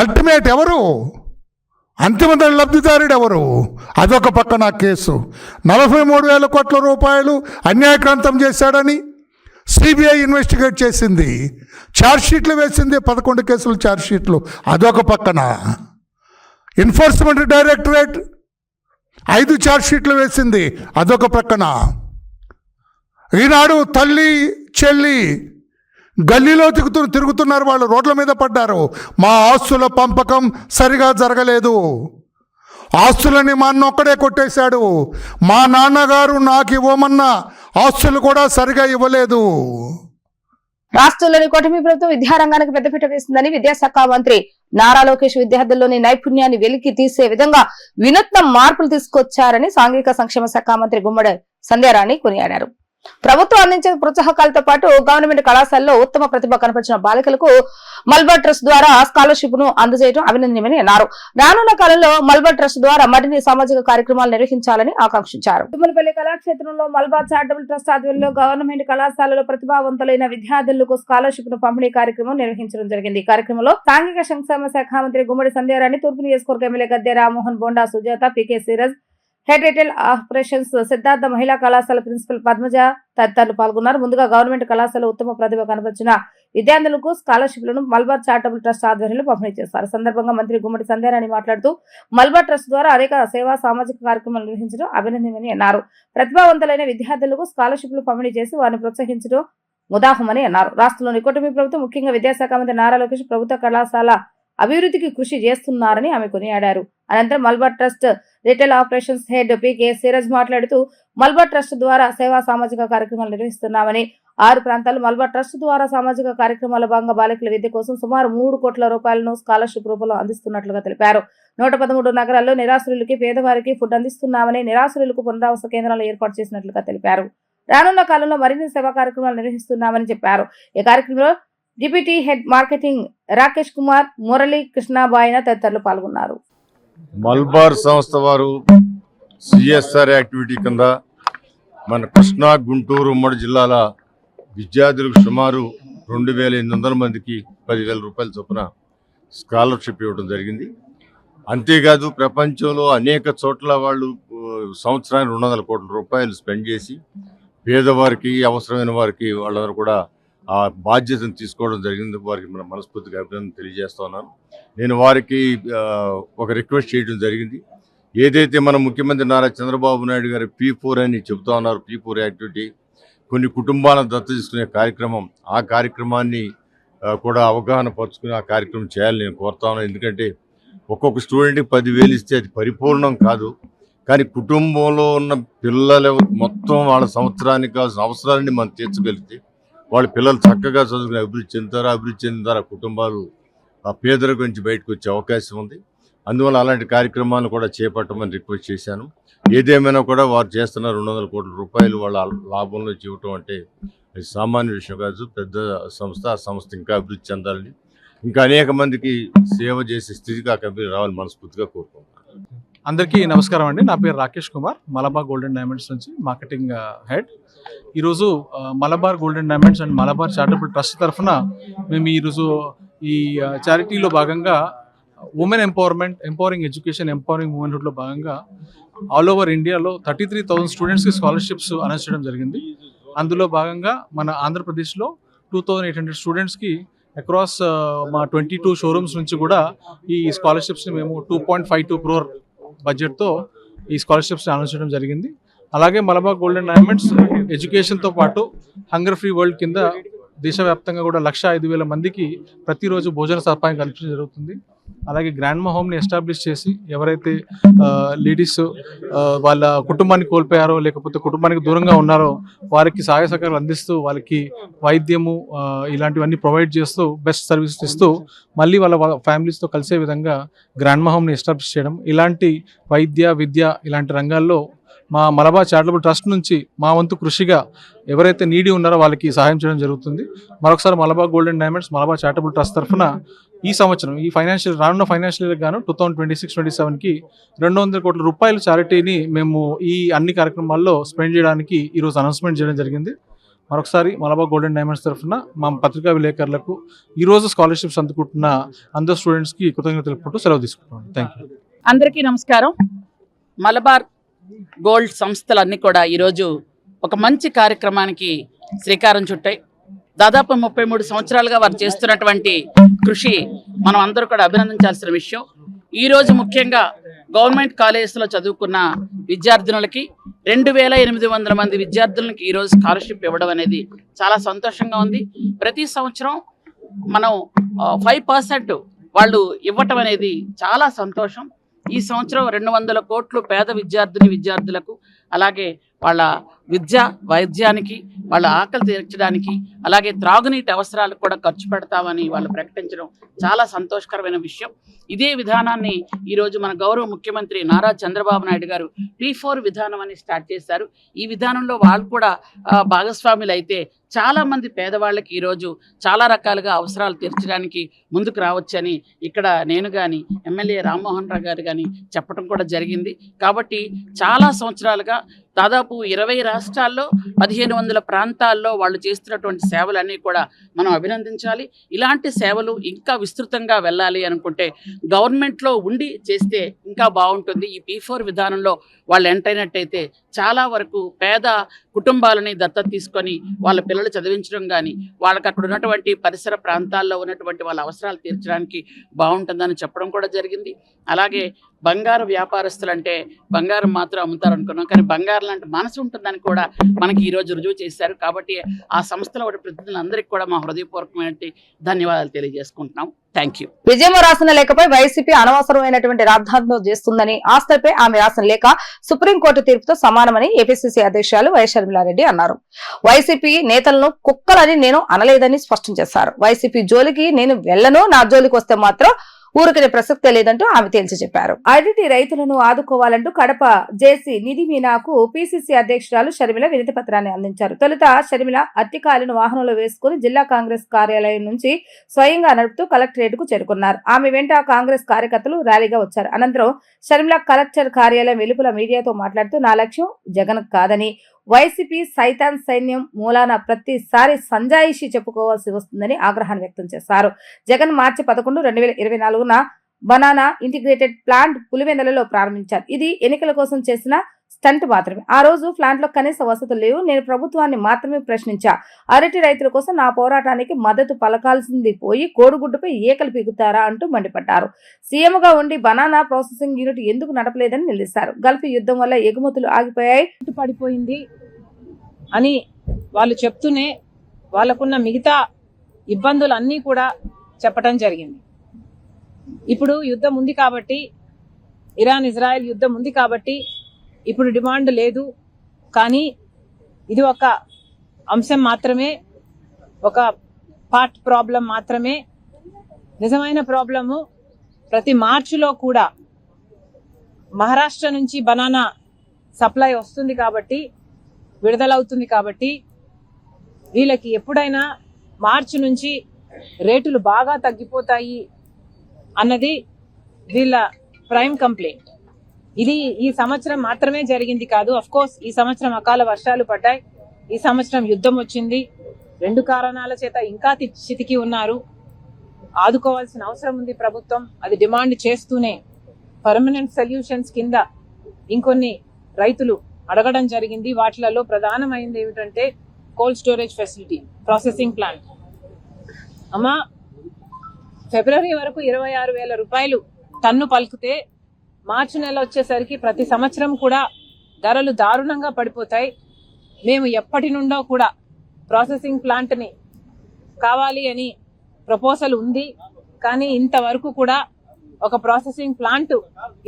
Speaker 7: అల్టిమేట్ ఎవరు? అంతిమ లబ్ధిదారుడు ఎవరు? అదొక పక్కన కేసు. 43,000 కోట్ల రూపాయలు అన్యాయక్రాంతం చేశాడని సిబిఐ ఇన్వెస్టిగేట్ చేసింది, ఛార్జ్షీట్లు వేసింది, 11 కేసులు ఛార్జ్షీట్లు. అదొక పక్కన. ఎన్ఫోర్స్మెంట్ డైరెక్టరేట్ 5 ఛార్జ్షీట్లు వేసింది. అదొక పక్కన. ఈనాడు తల్లి చెల్లి గల్లీలో తిరుగుతున్నారు, వాళ్ళు రోడ్ల మీద పడ్డారు. మా ఆస్తుల పంపకం సరిగా జరగలేదు, ఆస్తులని మా అన్న ఒక్కడే కొట్టేశాడు, మా నాన్నగారు నాకు ఇవ్వమన్న ఆస్తులు కూడా సరిగా ఇవ్వలేదు.
Speaker 1: రాష్ట్రంలోని కూటమి ప్రభుత్వం విద్యారంగానికి పెద్దపీట వేసిందని విద్యాశాఖ మంత్రి నారా లోకేష్ విద్యార్థుల్లోని నైపుణ్యాన్ని వెలికి తీసే విధంగా వినూత్న మార్పులు తీసుకొచ్చారని సాంఘిక సంక్షేమ శాఖ మంత్రి గుమ్మడి సంధ్యారాణి కొనియాడారు. ప్రభుత్వం అందించే ప్రోత్సాహకాలతో పాటు గవర్నమెంట్ కళాశాలలో ఉత్తమ ప్రతిభ కనపరిచిన బాలికలకు మల్బా ట్రస్ట్ ద్వారా స్కాలర్షిప్ ను అందజేయడం అభినందనీయమని అన్నారు. రానున్న కాలంలో మల్బా ట్రస్ట్ ద్వారా మరిన్ని సామాజిక కార్యక్రమాలు నిర్వహించాలని ఆకాంక్షించారు.
Speaker 2: తుమ్మలపల్లి కళాక్షేత్రంలో మల్బా చారిటబుల్ ట్రస్ట్ ఆధ్వర్యంలో గవర్నమెంట్ కళాశాలలో ప్రతిభావంతులైన విద్యార్థులకు స్కాలర్షిప్ ను పంపిణీ కార్యక్రమం నిర్వహించడం జరిగింది. ఈ కార్యక్రమంలో సాంఘిక సంక్షేమ శాఖ మంత్రి గుమ్మడి సంధ్యారాణి, తూర్పు నియోజకవర్గ MLA Gadde Rammohan, Bonda Sujatha, P K Siraj, head retail operations Siddhartha మహిళా కళాశాల ప్రిన్సిపల్ పద్మజ తదితరులు పాల్గొన్నారు. ముందుగా గవర్నమెంట్ కళాశాల ఉత్తమ ప్రతిభ కనబరిచిన విద్యార్థులకు స్కాలర్షిప్లను మల్బార్ చారిటబుల్ ట్రస్ట్ ఆధ్వర్యంలో పంపిణీ చేశారు. సందర్భంగా మంత్రి గుమ్మడి సంధ్యారాణి మాట్లాడుతూ మల్బార్ ట్రస్ట్ ద్వారా అనేక సేవా సామాజిక కార్యక్రమాలు నిర్వహించడం అభినందనీయమని అన్నారు. ప్రతిభావంతులైన విద్యార్థులకు స్కాలర్షిప్లు పంపిణీ చేసి వారిని ప్రోత్సహించడం ముదాహమని అన్నారు. రాష్ట్రంలోని కూటమి ప్రభుత్వం ముఖ్యంగా విద్యాశాఖ మంత్రి నారా లోకేష్ ప్రభుత్వ కళాశాల అభివృద్ధికి కృషి చేస్తున్నారని ఆమె కొనియాడారు. అనంతరం Malabar trust retail operations head P K. Siraj మాట్లాడుతూ మల్బార్ ట్రస్ట్ ద్వారా సేవా సామాజిక కార్యక్రమాలు నిర్వహిస్తున్నామని 6 ప్రాంతాల్లో మల్బార్ ట్రస్ట్ ద్వారా సామాజిక కార్యక్రమాల భాగంగా బాలికల విద్య కోసం సుమారు 3 కోట్ల రూపాయలను స్కాలర్షిప్ రూపంలో అందిస్తున్నట్లుగా తెలిపారు. 113 నగరాల్లో నిరాశ్రులకి పేదవారికి ఫుడ్ అందిస్తున్నామని, నిరాశ్రులకు పునరావాస కేంద్రాలు ఏర్పాటు చేసినట్లుగా తెలిపారు. రానున్న కాలంలో మరిన్ని సేవా కార్యక్రమాలు నిర్వహిస్తున్నామని చెప్పారు. ఈ కార్యక్రమంలో deputy head marketing Rakesh Kumar, Murali, Krishnabaina తదితరులు పాల్గొన్నారు.
Speaker 8: మల్బార్ సంస్థ వారు సిఎస్ఆర్ యాక్టివిటీ కింద మన కృష్ణా, గుంటూరు ఉమ్మడి జిల్లాల విద్యార్థులకు సుమారు 2,800 మందికి 10,000 రూపాయల చొప్పున స్కాలర్షిప్ ఇవ్వడం జరిగింది. అంతేకాదు ప్రపంచంలో అనేక చోట్ల వాళ్ళు సంవత్సరానికి 200 కోట్ల రూపాయలు స్పెండ్ చేసి పేదవారికి, అవసరమైన వారికి వాళ్ళందరూ కూడా ఆ బాధ్యతను తీసుకోవడం జరిగింది. వారికి మన మనస్ఫూర్తిగా అభినందన తెలియజేస్తా ఉన్నాను. నేను వారికి ఒక రిక్వెస్ట్ చేయడం జరిగింది. ఏదైతే మన ముఖ్యమంత్రి నారా చంద్రబాబు నాయుడు గారు P4 అని చెబుతా ఉన్నారు, P4 యాక్టివిటీ, కొన్ని కుటుంబాలను దత్తత తీసుకునే కార్యక్రమం, ఆ కార్యక్రమాన్ని కూడా అవగాహన పరుచుకుని ఆ కార్యక్రమం చేయాలని నేను కోరుతా ఉన్నాను. ఎందుకంటే ఒక్కొక్క స్టూడెంట్కి 10,000 ఇస్తే అది పరిపూర్ణం కాదు. కానీ కుటుంబంలో ఉన్న పిల్లల మొత్తం వాళ్ళ సంవత్సరానికి కావాల్సిన అవసరాలని మనం తీర్చగలిగితే వాళ్ళ పిల్లలు చక్కగా చదువుకుని అభివృద్ధి చెందుతారు. అభివృద్ధి చెందిన ద్వారా కుటుంబాలు ఆ పేదరికం నుంచి బయటకు వచ్చే అవకాశం ఉంది. అందువల్ల అలాంటి కార్యక్రమాలను కూడా చేపట్టమని రిక్వెస్ట్ చేశాను. ఏదేమైనా కూడా వారు చేస్తున్న 200 కోట్ల రూపాయలు వాళ్ళ లాభంలో ఇవ్వటం అంటే అది సామాన్య విషయం కాదు. పెద్ద సంస్థ, ఆ సంస్థ ఇంకా అభివృద్ధి చెందాలని, ఇంకా అనేక మందికి సేవ చేసే స్థితికి ఆ కంపెనీ రావాలని మనస్ఫూర్తిగా కోరుకుంటున్నాను.
Speaker 9: అందరికీ నమస్కారం అండి. నా పేరు రాకేష్ కుమార్, మలబార్ గోల్డెన్ డైమండ్స్ నుంచి మార్కెటింగ్ హెడ్. ఈరోజు Malabar golden diamonds and Malabar charitable trust తరఫున మేము ఈరోజు ఈ చారిటీలో భాగంగా ఉమెన్ ఎంపవరింగ్ ఎడ్యుకేషన్, ఎంపవరింగ్ ఉమెన్హుడ్లో భాగంగా ఆల్ ఓవర్ ఇండియాలో 33,000 స్టూడెంట్స్కి స్కాలర్షిప్స్ అనౌన్స్ చేయడం జరిగింది. అందులో భాగంగా మన ఆంధ్రప్రదేశ్లో 2,800 స్టూడెంట్స్కి అక్రాస్ మా 22 షోరూమ్స్ నుంచి కూడా ఈ స్కాలర్షిప్స్ని మేము 2.52 crore బడ్జెట్తో ఈ స్కాలర్షిప్స్ని అనౌన్స్ చేయడం జరిగింది. అలాగే మలబార్ గోల్డెన్ డైమండ్స్ ఎడ్యుకేషన్తో పాటు హంగర్ ఫ్రీ వరల్డ్ కింద దేశవ్యాప్తంగా కూడా 105,000 మందికి ప్రతిరోజు భోజన సదుపాయం కల్పించడం జరుగుతుంది. అలాగే గ్రాండ్ మా హోమ్ని ఎస్టాబ్లిష్ చేసి ఎవరైతే లేడీస్ వాళ్ళ కుటుంబాన్ని కోల్పోయారో, లేకపోతే కుటుంబానికి దూరంగా ఉన్నారో వారికి సహాయ సహకారాలు అందిస్తూ, వాళ్ళకి వైద్యము ఇలాంటివన్నీ ప్రొవైడ్ చేస్తూ, బెస్ట్ సర్వీసెస్ ఇస్తూ మళ్ళీ వాళ్ళ ఫ్యామిలీస్తో కలిసే విధంగా గ్రాండ్ మా హోమ్ని ఎస్టాబ్లిష్ చేయడం, ఇలాంటి వైద్య, విద్య ఇలాంటి రంగాల్లో మా మలబార్ చారిటబుల్ ట్రస్ట్ నుంచి మా వంతు కృషిగా ఎవరైతే నీడి ఉన్నారో వాళ్ళకి సహాయం చేయడం జరుగుతుంది. మరొకసారి Malabar golden diamonds, Malabar charitable trust తరఫున ఈ సంవత్సరం ఈ రానున్న ఫైనాన్షియల్ ఇయర్ గాను 2026-27కి 200 కోట్ల రూపాయల చారిటీని మేము ఈ అన్ని కార్యక్రమాల్లో స్పెండ్ చేయడానికి ఈరోజు అనౌన్స్మెంట్ చేయడం జరిగింది. మరొకసారి మలబార్ గోల్డెన్ డైమండ్స్ తరఫున మా పత్రికా విలేకరులకు ఈరోజు స్కాలర్షిప్స్ అందుకుంటున్న అందరు స్టూడెంట్స్కి కృతజ్ఞతలు తెలుపుకుంటూ సెలవు తీసుకుంటున్నాను. Thank you.
Speaker 10: అందరికీ నమస్కారం. మలబార్ గోల్డ్ సంస్థలన్నీ కూడా ఈరోజు ఒక మంచి కార్యక్రమానికి శ్రీకారం చుట్టాయి. దాదాపు 33 సంవత్సరాలుగా వారు చేస్తున్నటువంటి కృషి మనం అందరూ కూడా అభినందించాల్సిన విషయం. ఈరోజు ముఖ్యంగా గవర్నమెంట్ కాలేజెస్లో చదువుకున్న విద్యార్థినులకి 2,800 మంది విద్యార్థులకి ఈరోజు స్కాలర్షిప్ ఇవ్వడం అనేది చాలా సంతోషంగా ఉంది. ప్రతి సంవత్సరం మనం 5% వాళ్ళు ఇవ్వటం అనేది చాలా సంతోషం. ఈ సంవత్సరం 200 కోట్లు పేద విద్యార్థులకు, అలాగే వాళ్ళ విద్య, వైద్యానికి, వాళ్ళ ఆకలి తీర్చడానికి, అలాగే త్రాగునీటి అవసరాలకు కూడా ఖర్చు పెడతామని వాళ్ళు ప్రకటించడం చాలా సంతోషకరమైన విషయం. ఇదే విధానాన్ని ఈరోజు మన గౌరవ ముఖ్యమంత్రి నారా చంద్రబాబు నాయుడు గారు P4 విధానం అని స్టార్ట్ చేశారు. ఈ విధానంలో వాళ్ళు కూడా భాగస్వాములు అయితే చాలామంది పేదవాళ్ళకి ఈరోజు చాలా రకాలుగా అవసరాలు తీర్చడానికి ముందుకు రావచ్చని ఇక్కడ నేను కానీ ఎమ్మెల్యే రామ్మోహన్ రావు గారు కానీ చెప్పడం కూడా జరిగింది. కాబట్టి చాలా సంవత్సరాలుగా దాదాపు 20 రాష్ట్రాల్లో 1500 ప్రాంతాల్లో వాళ్ళు చేస్తున్నటువంటి సేవలన్నీ కూడా మనం అభినందించాలి. ఇలాంటి సేవలు ఇంకా విస్తృతంగా వెళ్ళాలి అనుకుంటే గవర్నమెంట్లో ఉండి చేస్తే ఇంకా బాగుంటుంది. ఈ P4 విధానంలో వాళ్ళు ఎంటర్ అయినట్టయితే చాలా వరకు పేద కుటుంబాలని దత్తత తీసుకొని వాళ్ళ పిల్లలు చదివించడం కానీ, వాళ్ళకి అక్కడ ఉన్నటువంటి పరిసర ప్రాంతాల్లో ఉన్నటువంటి వాళ్ళ అవసరాలు తీర్చడానికి బాగుంటుందని చెప్పడం కూడా జరిగింది. అలాగే బంగారు వ్యాపారస్తులు అంటే బంగారం మాత్రం అమ్ముతారు అనుకున్నాం, కానీ బంగారం లాంటి మనసు ఉంటుందని కూడా మనకి ఈరోజు రుజువు చేశారు. కాబట్టి ఆ సంస్థలో ప్రతినిధులందరికీ కూడా మా హృదయపూర్వకమైన ధన్యవాదాలు తెలియజేసుకుంటున్నాం. Thank you.
Speaker 1: విజయమ్మ రాసిన లేఖపై వైసీపీ అనవసరమైనటువంటి రాద్ధాంతం చేస్తుందని, ఆస్తులపై ఆమె రాసిన లేఖ సుప్రీంకోర్టు తీర్పుతో సమానమని ఏపీసీసీ అధ్యక్షురాలు వై షర్మిలారెడ్డి అన్నారు. వైసీపీ నేతలను కుక్కలని నేను అనలేదని స్పష్టం చేశారు. వైసీపీ జోలికి నేను వెళ్లను, నా జోలికి వస్తే మాత్రం ఊరికనే ప్రసక్తే లేదంటూ ఆమె తేల్చి చెప్పారు.
Speaker 2: అరటి రైతులను ఆదుకోవాలంటూ కడప జేసీ నిధి మీనాకు పీసీసీ అధ్యక్షురాలు షర్మిల వినతి పత్రాన్ని అందించారు. తొలుత షర్మిల అరటికాయలను వాహనంలో వేసుకుని జిల్లా కాంగ్రెస్ కార్యాలయం నుంచి స్వయంగా నడుపుతూ కలెక్టరేట్ కు చేరుకున్నారు. ఆమె వెంట కాంగ్రెస్ కార్యకర్తలు ర్యాలీగా వచ్చారు. అనంతరం షర్మిల కలెక్టర్ కార్యాలయం వెలుపల మీడియాతో మాట్లాడుతూ నా లక్ష్యం జగన్ కాదని, వైసీపీ సైతాన్ సైన్యం మూలాన ప్రతిసారి సంజాయిషి చెప్పుకోవాల్సి వస్తుందని ఆగ్రహాన్ని వ్యక్తం చేశారు. జగన్ మార్చి 11, 2024 బనానా ఇంటిగ్రేటెడ్ ప్లాంట్ పులివెందులలో ప్రారంభించారు. ఇది ఎన్నికల కోసం చేసిన స్టంట్ మాత్రమే. ఆ రోజు ప్లాంట్ లో కనీస వసతులు లేవు. నేను ప్రభుత్వాన్ని మాత్రమే ప్రశ్నించా. అరటి రైతుల కోసం నా పోరాటానికి మద్దతు పలకాల్సింది పోయి కోడిగుడ్డుపై ఏకలు పీకుతారా అంటూ మండిపడ్డారు. సీఎంగా ఉండి బనానా ప్రాసెసింగ్ యూనిట్ ఎందుకు నడపలేదని నిలదీశారు. గల్ఫ్ యుద్ధం వల్ల ఎగుమతులు ఆగిపోయాయి,
Speaker 11: పడిపోయింది అని వాళ్ళు చెప్తూనే వాళ్ళకున్న మిగతా ఇబ్బందులన్నీ కూడా చెప్పడం జరిగింది. ఇప్పుడు యుద్ధం ఉంది కాబట్టి, ఇరాన్ ఇజ్రాయెల్ యుద్ధం ఉంది కాబట్టి ఇప్పుడు డిమాండ్ లేదు. కానీ ఇది ఒక అంశం మాత్రమే, ఒక పార్ట్ ప్రాబ్లం మాత్రమే. నిజమైన ప్రాబ్లము ప్రతి మార్చిలో కూడా మహారాష్ట్ర నుంచి బనానా సప్లై వస్తుంది కాబట్టి, విడుదలవుతుంది కాబట్టి వీళ్ళకి ఎప్పుడైనా మార్చి నుంచి రేటులు బాగా తగ్గిపోతాయి అన్నది వీళ్ళ ప్రైమ్ కంప్లైంట్. ఇది ఈ సంవత్సరం మాత్రమే జరిగింది కాదు. అఫ్ కోర్స్ ఈ సంవత్సరం అకాల వర్షాలు పడ్డాయి, ఈ సంవత్సరం యుద్ధం వచ్చింది. 2 కారణాల చేత ఇంకా చితికి ఉన్నారు. ఆదుకోవాల్సిన అవసరం ఉంది ప్రభుత్వం. అది డిమాండ్ చేస్తూనే పర్మనెంట్ సొల్యూషన్స్ కింద ఇంకొన్ని రైతులు అడగడం జరిగింది. వాటిలలో ప్రధానమైనది ఏమిటంటే cold storage facility, processing plant. అమ్మా, ఫిబ్రవరి వరకు 26,000 రూపాయలు టన్ను పలికితే మార్చి నెల వచ్చేసరికి ప్రతి సంవత్సరం కూడా ధరలు దారుణంగా పడిపోతాయి. మేము ఎప్పటి నుండో కూడా ప్రాసెసింగ్ ప్లాంట్ని కావాలి అని ప్రపోజల్ ఉంది, కానీ ఇంతవరకు కూడా ఒక ప్రాసెసింగ్ ప్లాంట్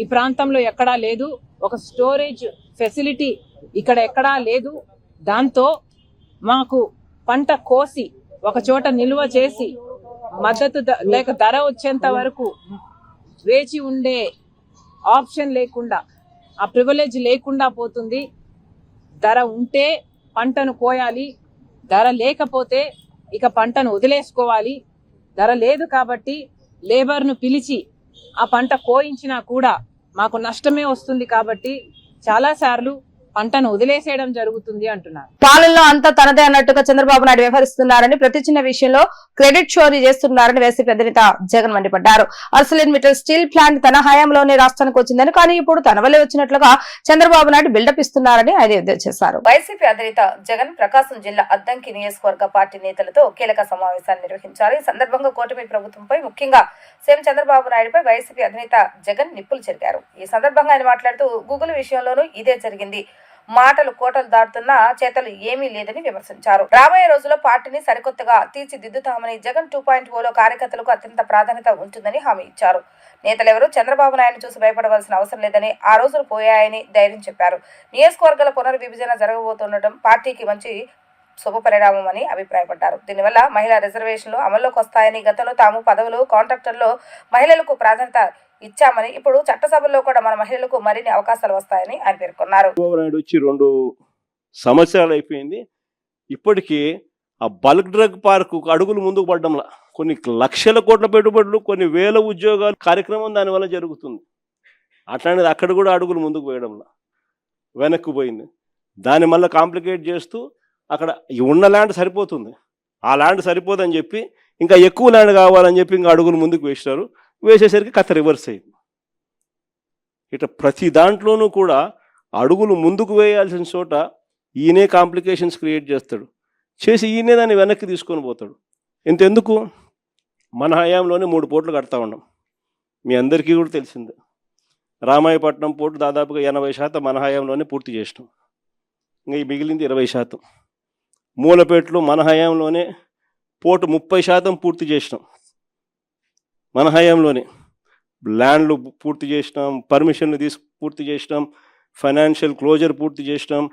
Speaker 11: ఈ ప్రాంతంలో ఎక్కడా లేదు. ఒక స్టోరేజ్ ఫెసిలిటీ ఇక్కడ ఎక్కడా లేదు. దాంతో మాకు పంట కోసి ఒక చోట నిల్వ చేసి మద్దతు లేక ధర వచ్చేంత వరకు వేచి ఉండే ఆప్షన్ లేకుండా, ఆ ప్రివిలేజ్ లేకుండా పోతుంది. ధర ఉంటే పంటను కోయాలి, ధర లేకపోతే ఇక పంటను వదిలేసుకోవాలి. ధర లేదు కాబట్టి లేబర్ను పిలిచి ఆ పంట కోయించినా కూడా మాకు నష్టమే వస్తుంది. కాబట్టి చాలా సార్లు పంటను వదిలేసేయడం జరుగుతుంది అంటున్నారు.
Speaker 1: పాలనలో అంతా తనదే అన్నట్టుగా చంద్రబాబు నాయుడు వ్యవహరిస్తున్నారని, ప్రతి చిన్న విషయంలో క్రెడిట్ చోరీ చేస్తున్నారని వైసీపీ అధినేత జగన్ మండిపడ్డారు. అర్సెల్మిట్టల్ స్టీల్ ప్లాంట్ తన హయాంలోనే రాష్ట్రానికి వచ్చిందని, కానీ ఇప్పుడు తన వల్లే వచ్చినట్లుగా చంద్రబాబు నాయుడు బిల్డప్ ఇస్తున్నారని ఆయన ఎద్దేవా చేశారు.
Speaker 2: వైసీపీ అధినేత జగన్ ప్రకాశం జిల్లా అద్దంకి నియోజకవర్గ పార్టీ నేతలతో కీలక సమావేశాన్ని నిర్వహించారు. ఈ సందర్భంగా కూటమి ప్రభుత్వంపై, ముఖ్యంగా సీఎం చంద్రబాబు నాయుడుపై వైసీపీ అధినేత జగన్ నిప్పులు చెరిగారు. ఈ సందర్భంగా ఆయన మాట్లాడుతూ గూగుల్ విషయంలోనూ ఇదే జరిగింది, మాటలు కోటలు దాటుతున్నా చేతలు ఏమీ లేదని విమర్శించారు. రాబోయే రోజుల్లో పార్టీని సరికొత్తగా తీర్చిదిద్దుతామని, జగన్ 2.0లో కార్యకర్తలకు అత్యంత ప్రాధాన్యత ఉంటుందని హామీ ఇచ్చారు. నేతలెవరూ చంద్రబాబు నాయుడు చూసి భయపడవలసిన అవసరం లేదని, ఆ రోజులు పోయాయని ధైర్యం చెప్పారు. నియోజకవర్గాల పునర్విభజన జరగబోతుండటం పార్టీకి మంచి శుభ పరిణామం అని అభిప్రాయపడ్డారు. దీనివల్ల మహిళా రిజర్వేషన్లు అమల్లోకి వస్తాయని, గతంలో తాము పదవులు కాంట్రాక్టర్లో మహిళలకు ప్రాధాన్యత ఇచ్చామని, ఇప్పుడు చట్టసభల్లో కూడా మన మహిళలకు మరిన్ని అవకాశాలు వస్తాయని ఆయన పేర్కొన్నారు.
Speaker 12: వచ్చి 2 సంవత్సరాలు అయిపోయింది. ఇప్పటికీ ఆ బల్క్ డ్రగ్ పార్కు అడుగులు ముందుకు పడ్డంలా, కొన్ని లక్షల కోట్ల పెట్టుబడులు, కొన్ని వేల ఉద్యోగాలు కార్యక్రమం దానివల్ల జరుగుతుంది. అట్లాంటిది అక్కడ కూడా అడుగులు ముందుకు పోయడంలా వెనక్కు పోయింది. దాన్ని మళ్ళీ కాంప్లికేట్ చేస్తూ అక్కడ ఉన్న ల్యాండ్ సరిపోతుంది, ఆ ల్యాండ్ సరిపోదని చెప్పి ఇంకా ఎక్కువ ల్యాండ్ కావాలని చెప్పి ఇంకా అడుగులు ముందుకు వేసినారు. వేసేసరికి కథ రివర్స్ అయింది. ఇట్లా ప్రతి దాంట్లోనూ కూడా అడుగులు ముందుకు వేయాల్సిన చోట ఈయనే కాంప్లికేషన్స్ క్రియేట్ చేస్తాడు, చేసి ఈయనే దాన్ని వెనక్కి తీసుకొని పోతాడు. ఇంతెందుకు, మన హయాంలోనే 3 పోర్టులు కడతా ఉన్నాం. మీ అందరికీ కూడా తెలిసిందే. రామాయపట్నం పోర్టు దాదాపుగా 80% మన హయాంలోనే పూర్తి చేసినాం. ఇంకా ఈ మిగిలింది 20%. మూలపేటలో మన హయాంలోనే పోర్టు 30% పూర్తి చేసినాం. మన హయాంలోనే ల్యాండ్లు పూర్తి చేసినాం, పర్మిషన్లు పూర్తి చేసినాం, ఫైనాన్షియల్ క్లోజర్ పూర్తి చేసినాం,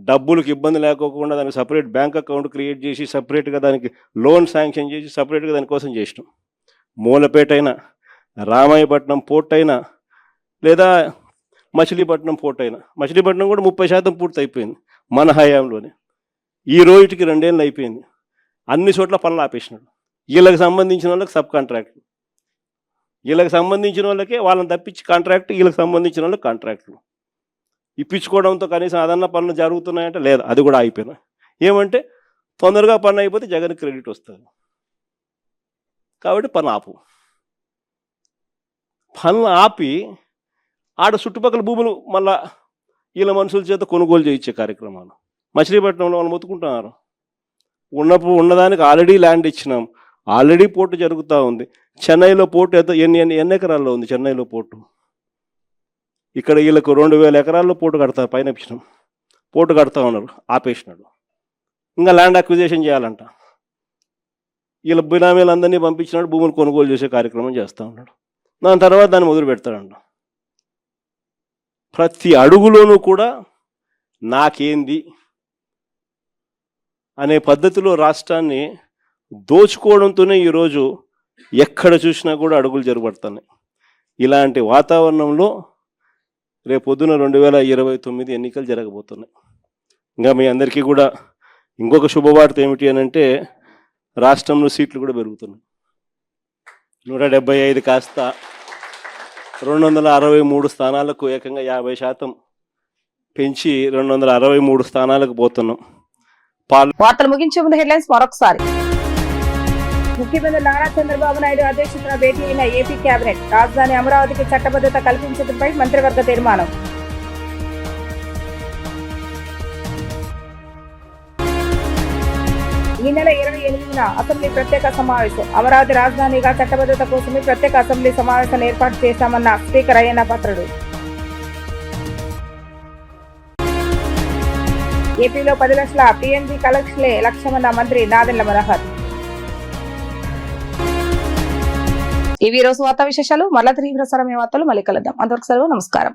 Speaker 12: డబ్బులకు ఇబ్బంది లేకోకుండా దానికి సపరేట్ బ్యాంక్ అకౌంట్ క్రియేట్ చేసి సపరేట్గా దానికి లోన్ శాంక్షన్ చేసి సపరేట్గా దానికోసం చేసినాం. మూలపేట అయినా, రామాయపట్నం పోర్ట్ అయినా, లేదా మచిలీపట్నం పోర్ట్ అయినా. మచిలీపట్నం కూడా 30% పూర్తి అయిపోయింది మన హయాంలోనే. ఈ రోజుకి 2 ఏళ్ళు అయిపోయింది. అన్ని చోట్ల పనులు ఆపేసినాడు. వీళ్ళకి సంబంధించిన వాళ్ళకి సబ్ కాంట్రాక్ట్లు, వీళ్ళకి సంబంధించిన వాళ్ళకే వాళ్ళని తప్పించి కాంట్రాక్ట్, వీళ్ళకి సంబంధించిన వాళ్ళకి కాంట్రాక్ట్లు ఇప్పించుకోవడంతో కనీసం అదన్న పనులు జరుగుతున్నాయంటే లేదు, అది కూడా అయిపోయినా. ఏమంటే తొందరగా పని అయిపోతే జగన్ క్రెడిట్ వస్తుంది కాబట్టి పని ఆపు. పనులు ఆపి ఆడ చుట్టుపక్కల భూములు మళ్ళా వీళ్ళ మనుషుల చేత కొనుగోలు చేయించే కార్యక్రమాలు. మచిలీపట్నంలో వాళ్ళు మొత్తుకుంటున్నారు. ఉన్నదానికి ఆల్రెడీ ల్యాండ్ ఇచ్చినాం, ఆల్రెడీ పోర్టు జరుగుతూ ఉంది. చెన్నైలో పోర్టు ఎన్ని ఎకరాల్లో ఉంది చెన్నైలో పోర్టు? ఇక్కడ వీళ్ళకు 2000 ఎకరాల్లో పోర్టు కడతారు, పైన ఇచ్చినాం. పోర్టు కడతా ఉన్నారు, ఆపేసినాడు. ఇంకా ల్యాండ్ అక్విజిషన్ చేయాలంట. వీళ్ళ బినామీలందరినీ పంపించినాడు, భూములు కొనుగోలు చేసే కార్యక్రమం చేస్తూ ఉన్నాడు. దాని తర్వాత దాన్ని మొదలు పెడతాడంట. ప్రతి అడుగులోనూ కూడా నాకేంది అనే పద్ధతిలో రాష్ట్రాన్ని దోచుకోవడంతోనే ఈరోజు ఎక్కడ చూసినా కూడా అడుగులు జరగబడుతున్నాయి. ఇలాంటి వాతావరణంలో రేపొద్దున 2029 ఎన్నికలు జరగబోతున్నాయి. ఇంకా మీ అందరికీ కూడా ఇంకొక శుభవార్త ఏమిటి అని అంటే, రాష్ట్రంలో సీట్లు కూడా పెరుగుతున్నాయి. 175 కాస్త 263 స్థానాలకు ఏకంగా 50% పెంచి 263 స్థానాలకు పోతున్నాం.
Speaker 1: వార్తలు ముగించే ముందు హెడ్లైన్స్ మరొకసారి.
Speaker 2: ముఖ్యమంత్రి నారా చంద్రబాబు నాయుడు అధ్యక్షతన భేటీ అయిన ఏపీ కేబినెట్. రాజధాని అమరావతికి చట్టబద్ధత కల్పించడంపై మంత్రివర్గ తీర్మానం. ఈ నెల 28న అసెంబ్లీ ప్రత్యేక సమావేశం. అమరావతి రాజధానిగా చట్టబద్ధత కోసమే ప్రత్యేక అసెంబ్లీ సమావేశాన్ని ఏర్పాటు చేశామన్న స్పీకర్ అయ్యన్న పాత్రుడు. ఏపీలో 10 లక్షల PNG కలెక్షన్లే లక్ష్యమన్న మంత్రి నాదెండ్ల మనోహర్.
Speaker 1: ఇవి రోజు వార్తా విశేషాలు. మరలా తిరిగి ప్రసారమే వార్తలు మళ్ళీ కలుద్దాం. అంతవరకు సెలవు, నమస్కారం.